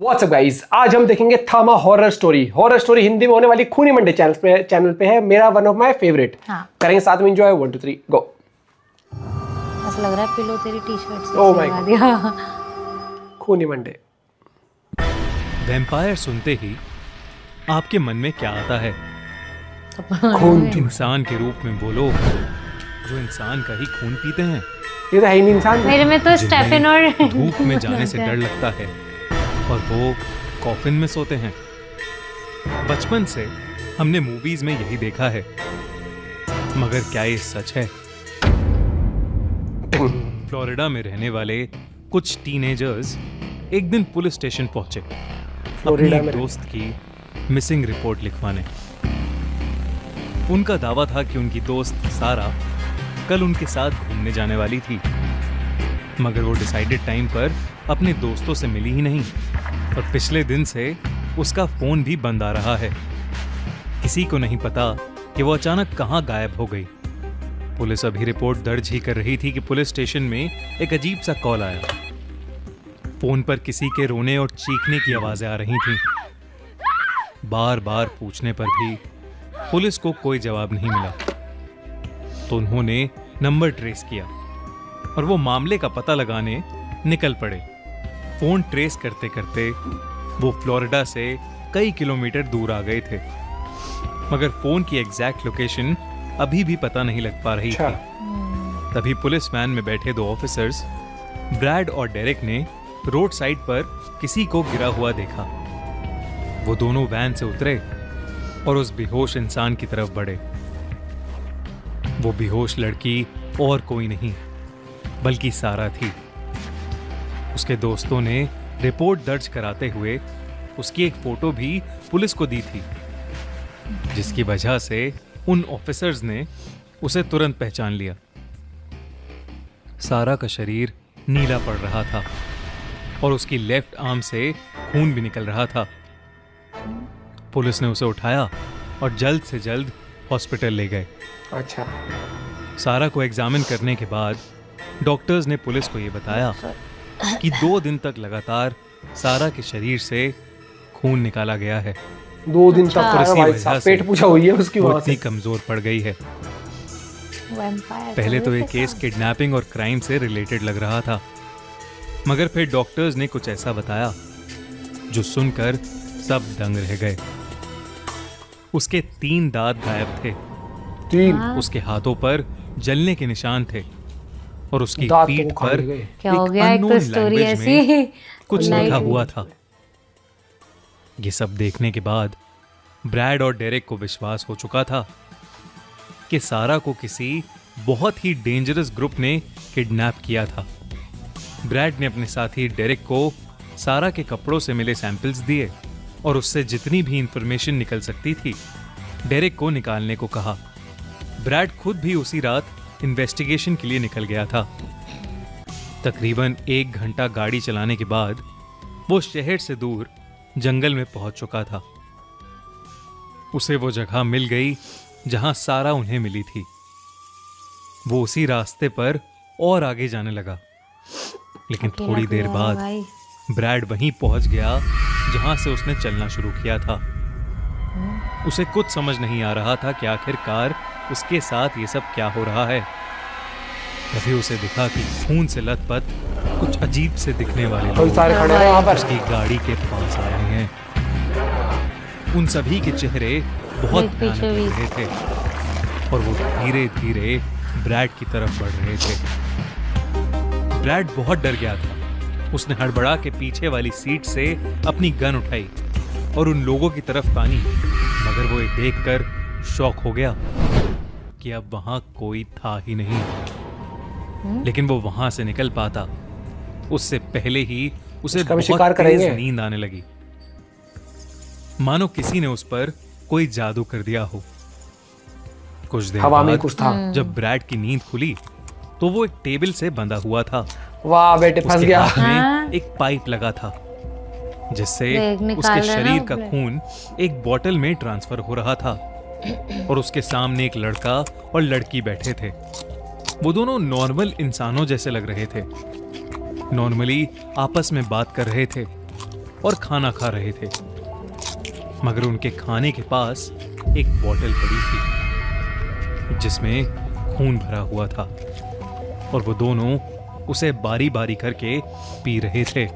WhatsApp guys, आज हम देखेंगे थामा हॉरर स्टोरी हिंदी में होने वाली खूनी मंडे चैनल पे है। मेरा वन ऑफ माय फेवरेट। करेंगे साथ में एंजॉय। 1 2 3 गो। ऐसा लग रहा है पिलो तेरी टी-शर्ट से ओह माय दिया। खूनी मंडे। वैम्पायर सुनते ही आपके मन में क्या आता है? खून। इंसान के रूप में वो लोग जो इंसान का ही खून पीते हैं। ये तो है ही नहीं इंसान। मेरे में तो स्टेफन और धूप में जाने से डर लगता है और वो कॉफिन में सोते हैं। बचपन से हमने मूवीज में यही देखा है, मगर क्या ये सच है? फ्लोरिडा में रहने वाले कुछ टीनेजर्स एक दिन पुलिस स्टेशन पहुंचे अपनी एक दोस्त की मिसिंग रिपोर्ट लिखवाने। उनका दावा था कि उनकी दोस्त सारा कल उनके साथ घूमने जाने वाली थी, मगर वो डिसाइडेड टाइम पर अपने दोस्तों से मिली ही नहीं और पिछले दिन से उसका फोन भी बंद आ रहा है। किसी को नहीं पता कि वो अचानक कहां गायब हो गई। पुलिस अभी रिपोर्ट दर्ज ही कर रही थी कि पुलिस स्टेशन में एक अजीब सा कॉल आया। फोन पर किसी के रोने और चीखने की आवाजें आ रही थीं। बार बार पूछने पर भी पुलिस को कोई जवाब नहीं मिला, तो उन्होंने नंबर ट्रेस किया और वो मामले का पता लगाने निकल पड़े। फोन ट्रेस करते करते वो फ्लोरिडा से कई किलोमीटर दूर आ गए थे, मगर फोन की एग्जैक्ट लोकेशन अभी भी पता नहीं लग पा रही थी। तभी पुलिस वैन में बैठे दो ऑफिसर्स ब्रैड और डेरेक ने रोड साइड पर किसी को गिरा हुआ देखा। वो दोनों वैन से उतरे और उस बेहोश इंसान की तरफ बढ़े। वो बेहोश लड़की और कोई नहीं बल्कि सारा थी। उसके दोस्तों ने रिपोर्ट दर्ज कराते हुए उसकी एक फोटो भी पुलिस को दी थी, जिसकी वजह से उन ऑफिसर्स ने उसे तुरंत पहचान लिया। सारा का शरीर नीला पड़ रहा था और उसकी लेफ्ट आर्म से खून भी निकल रहा था। पुलिस ने उसे उठाया और जल्द से जल्द हॉस्पिटल ले गए। अच्छा। सारा को एग्जामिन करने के बाद डॉक्टर्स ने पुलिस को यह बताया कि 2 दिन तक लगातार सारा के शरीर से खून निकाला गया है। 2 दिन तक भाई साहब पेट पूजा हुई है उसकी वजह से। कमजोर पड़ गई है। पहले तो ये केस किडनैपिंग और क्राइम से रिलेटेड लग रहा था, मगर फिर डॉक्टर्स ने कुछ ऐसा बताया जो सुनकर सब दंग रह गए। उसके 3 दांत गायब थे। 3? उसके हाथों पर जलने के निशान थे और उसकी पीठ पर क्या हो गया? एक तो स्टोरी ऐसी कुछ लिखा हुआ था। ये सब देखने के बाद ब्रैड और डेरेक को विश्वास हो चुका था कि सारा को किसी बहुत ही डेंजरस ग्रुप ने किडनैप किया था। ब्रैड ने अपने साथी डेरेक को सारा के कपड़ों से मिले सैंपल्स दिए और उससे जितनी भी इंफॉर्मेशन निकल सकती थी डेरेक को निकालने को कहा। ब्रैड खुद भी उसी रात इन्वेस्टिगेशन के लिए निकल गया था। तकरीबन 1 घंटा गाड़ी चलाने के बाद वो शहर से दूर जंगल में पहुंच चुका था। उसे वो जगह मिल गई जहां सारा उन्हें मिली थी। वो उसी रास्ते पर और आगे जाने लगा, लेकिन थोड़ी देर बाद ब्रैड वहीं पहुंच गया जहां से उसने चलना शुरू किया था। उसे कुछ समझ नहीं आ रहा था कि आखिरकार उसके साथ ये सब क्या हो रहा है। तभी उसे दिखा कि खून से लथपथ कुछ अजीब से दिखने वाले लोग उसकी गाड़ी के पास आ रहे हैं। उन सभी के चेहरे बहुत भयानक लग रहे थे और वो धीरे धीरे ब्रैड की तरफ बढ़ रहे थे। ब्रैड बहुत डर गया था। उसने हड़बड़ा के पीछे वाली सीट से अपनी गन उठाई और उन लोगों की तरफ तानी, मगर वो ये देखकर शॉक हो गया कि अब वहां कोई था ही नहीं। लेकिन वो वहां से निकल पाता उससे पहले ही उसे बहुत तेज नींद आने लगी, मानो किसी ने उस पर कोई जादू कर दिया हो। कुछ देर हवा में बाद कुछ था। जब ब्रैड की नींद खुली तो वो एक टेबल से बंधा हुआ था। वाह बेटे, फंस गया। हाथ में एक पाइप लगा था जिससे उसके शरीर का खून एक बोतल में ट्रांसफर हो रहा था और उसके सामने एक लड़का और लड़की बैठे थे। वो दोनों नॉर्मल इंसानों जैसे लग रहे थे। नॉर्मली आपस में बात कर रहे थे, और खाना खा रहे थे, मगर उनके खाने के पास एक बोतल पड़ी थी जिसमें खून भरा हुआ था और वो दोनों उसे बारी बारी करके पी रहे थे।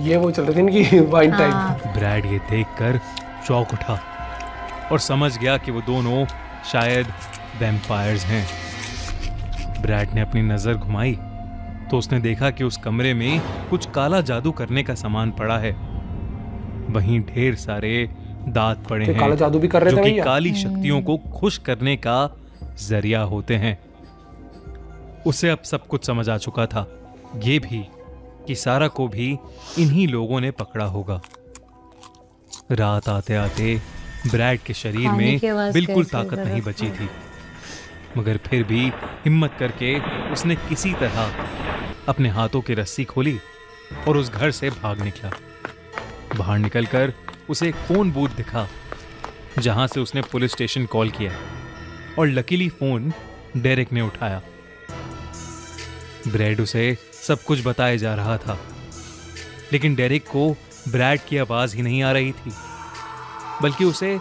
ये वो चल रहे थे इनकी वाइन टाइम। ब्रैड ये देखकर चौंक उठा और समझ गया कि वो दोनों शायद वैम्पायर्स हैं। ब्रैड ने अपनी नजर घुमाई तो उसने देखा कि उस कमरे में कुछ काला जादू करने का सामान पड़ा है। वहीं ढेर सारे दांत पड़े हैं काला जादू भी कर रहे जो थे कि काली शक्तियों को खुश करने का जरिया होते हैं। उसे अब सब कुछ समझ आ चुका था, ये भी कि सारा को भी इन्हीं लोगों ने पकड़ा होगा। रात आते आते ब्रैड के शरीर में बिल्कुल ताकत नहीं बची थी, मगर फिर भी हिम्मत करके उसने किसी तरह अपने हाथों की रस्सी खोली और उस घर से भाग निकला। बाहर निकलकर उसे एक फोन बूथ दिखा जहां से उसने पुलिस स्टेशन कॉल किया और लकीली फोन डेरेक ने उठाया। ब्रैड उसे सब कुछ बताया जा रहा था, लेकिन डेरेक को ब्रैड की आवाज ही नहीं आ रही थी, बल्कि उसे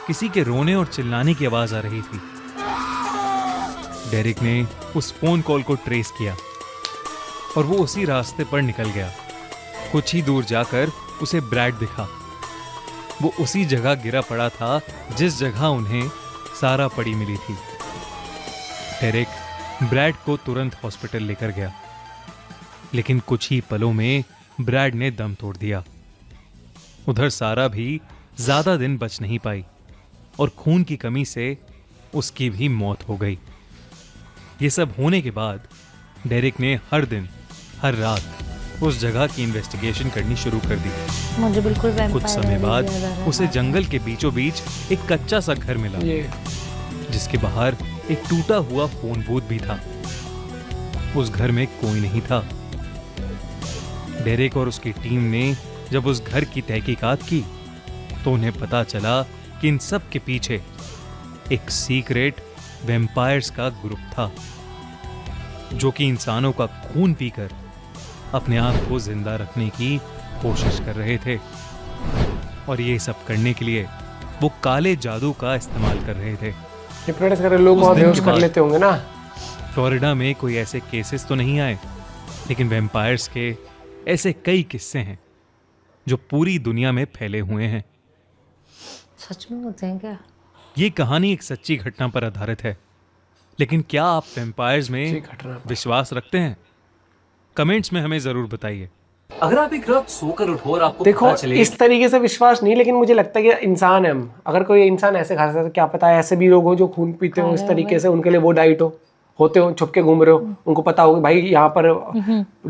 किसी के रोने और चिल्लाने की आवाज आ रही थी। डेरेक ने उस फोन कॉल को ट्रेस किया और वो उसी रास्ते पर निकल गया। कुछ ही दूर जाकर उसे ब्रैड दिखा। वो उसी जगह गिरा पड़ा था जिस जगह उन्हें सारा पड़ी मिली थी। डेरेक ब्रैड को तुरंत हॉस्पिटल लेकर गया, लेकिन कुछ ही पलों में ब्रैड ने दम तोड़ दिया। उधर सारा भी ज्यादा दिन बच नहीं पाई और खून की कमी से उसकी भी मौत हो गई। ये सब होने के बाद डेरेक ने हर दिन हर रात उस जगह की इन्वेस्टिगेशन करनी शुरू कर दी। मुझे बिल्कुल कुछ समय बाद उसे जंगल के बीचों बीच एक कच्चा सा घर मिला जिसके बाहर एक टूटा हुआ फोन बूथ भी था। उस घर में कोई नहीं था। डेरेक और उसकी टीम ने जब उस घर की तहकीकात की तो उन्हें पता चला कि इन सब के पीछे एक सीक्रेट वैम्पायर्स का ग्रुप था जो कि इंसानों का खून पीकर अपने आप को जिंदा रखने की कोशिश कर रहे थे। और ये सब करने के लिए वो काले जादू का इस्तेमाल कर रहे थे। हिप्नोटाइज कर रहे लोग बहुत बेहोश कर लेते होंगे ना। फ्लोरिडा में कोई ऐसे केसेस तो नहीं आए, लेकिन वैम्पायर्स के ऐसे कई किस्से हैं जो पूरी दुनिया में फैले हुए हैं। सच में होते हैं क्या? ये कहानी एक सच्ची घटना पर आधारित है, लेकिन क्या आप वैम्पायर्स में विश्वास रखते हैं? कमेंट्स में हमें जरूर बताइए। अगर आप एक रात सोकर उठो और आपको देखो पता चले इस तरीके से विश्वास नहीं, लेकिन मुझे लगता है कि इंसान है हम। अगर कोई इंसान ऐसे खा सकता है तो क्या पता है ऐसे भी लोग हो जो खून पीते हो इस तरीके से, उनके लिए वो डाइट होते हो, छुप के घूम रहे हो, उनको पता हो कि भाई यहाँ पर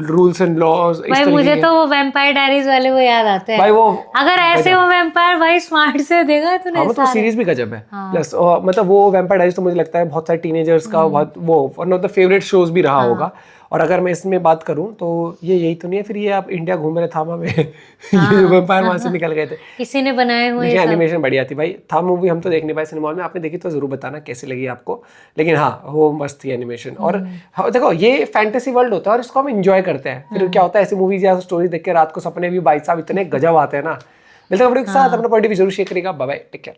रूल्स एंड लॉज इस भाई तरीके मुझे के। तो वो वैम्पायर डायरीज वाले वो याद आते हैं भाई वो अगर ऐसे वो वैम्पायर भाई स्मार्ट से देगा तो हाँ, तो सीरीज भी गजब है। प्लस मतलब वो वैम्पायर डायरीज तो मुझे लगता है बहुत सारे टीनेजर्स का बहुत वो one of the favourite shows भी रहा होगा। और अगर मैं इसमें बात करूं तो ये यही तो नहीं है फिर ये आप इंडिया घूम रहे थामा में ये जो वैम्पायर वहां से निकल गए थे, किसी ने बनाए हुए ये एनिमेशन बढ़िया थी भाई। था मूवी हम तो देख नहीं पाए सिनेमा हॉल में, आपने देखी तो जरूर बताना कैसी लगी आपको। लेकिन हाँ वो मस्त थी एनिमेशन। और हाँ, देखो ये फैंटेसी वर्ल्ड होता है और इसको हम इंजॉय करते हैं। फिर क्या होता है ऐसी मूवीज या स्टोरीज देख के रात को सपने भी भाई साहब इतने गजब आते हैं ना। मिलते हैं अपने साथ, अपना पॉइंट भी जरूर शेयर करेगा। Bye bye, take care.